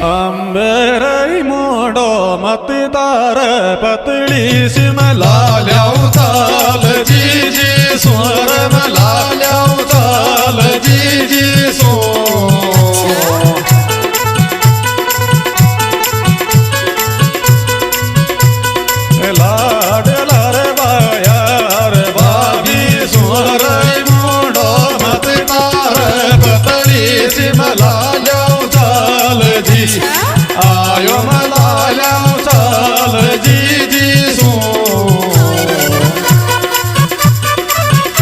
अंबेरई मोडो मत तार पतली सिमला ल्याऊ ताल जी जी स्वर मला ल्याऊ ताल जी जी सो लाड लारे बायार भाभी स्वर मोडो मत तार पतली सिमला ल्याऊ ताल जी आयो मला